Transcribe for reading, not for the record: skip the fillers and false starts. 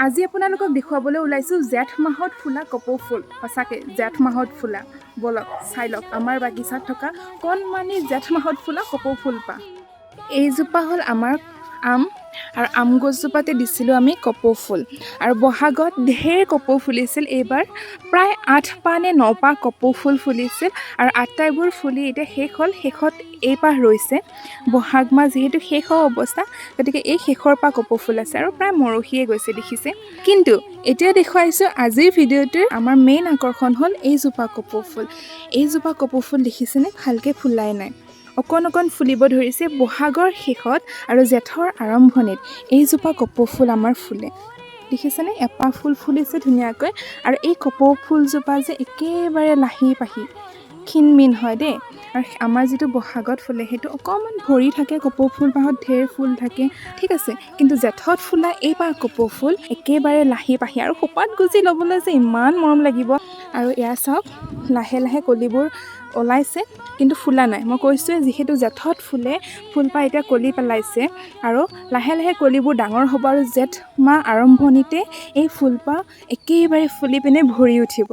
আজি আপোনালোকক দেখুৱাবলৈ ওলাইছোঁ জেঠ মাহত ফুলা কপৌ ফুল। সঁচাকৈ জেঠ মাহত ফুলা। বলক চাই লওক আমাৰ বাগিচাত থকা কণমানি জেঠ মাহত ফুলা কপৌ ফুলপাহ। এইজোপা হ'ল আমাৰ আম আৰু আম গছজোপাতে দিছিলোঁ আমি কপৌ ফুল। আৰু বহাগত ঢেৰ কপৌ ফুলিছিল। এইবাৰ প্ৰায় 8পাহ নে 9পাহ কপৌ ফুল ফুলিছিল আৰু আটাইবোৰ ফুলি এতিয়া শেষ হ'ল। শেষত এইপাহ ৰৈছে। বহাগ মাহ যিহেতু শেষ হোৱা অৱস্থা, গতিকে এই শেষৰ পাহ কপৌ ফুল আছে আৰু প্ৰায় মৰহিয়ে গৈছে দেখিছে। কিন্তু এতিয়া দেখুৱাইছোঁ আজিৰ ভিডিঅ'টোৰ আমাৰ মেইন আকৰ্ষণ হ'ল এইজোপা কপৌ ফুল। এইজোপা কপৌ ফুল দেখিছেনে? ভালকৈ ফুলাই নাই, অকণ অকণ ফুলিব ধৰিছে। বহাগৰ শেষত আৰু জেঠৰ আৰম্ভণিত এইজোপা কপৌ ফুল আমাৰ ফুলে। দেখিছেনে? এপাহ ফুল ফুলিছে ধুনীয়াকৈ। আৰু এই কপৌ ফুলজোপা যে একেবাৰে লাহি পাহি ক্ষীণমিন হয় দেই। আৰু আমাৰ যিটো বহাগত ফুলে সেইটো অকণমান ভৰি থাকে, কপৌ ফুলপাহত ঢেৰ ফুল থাকে, ঠিক আছে। কিন্তু জেঠত ফুলা এইপাহ কপৌ ফুল একেবাৰে লাহি পাহি আৰু খোপাত গুজি ল'বলৈ যে ইমান মৰম লাগিব। আৰু এয়া চাওক, লাহে লাহে কলিবোৰ ওলাইছে কিন্তু ফুলা নাই। মই কৈছোঁৱে যিহেতু জেঠত ফুলে, ফুলপাহ এতিয়া কলি পেলাইছে আৰু লাহে লাহে কলিবোৰ ডাঙৰ হ'ব আৰু জেঠ মাহ আৰম্ভণিতে এই ফুলপাহ একেবাৰে ফুলি পিনে ভৰি উঠিব।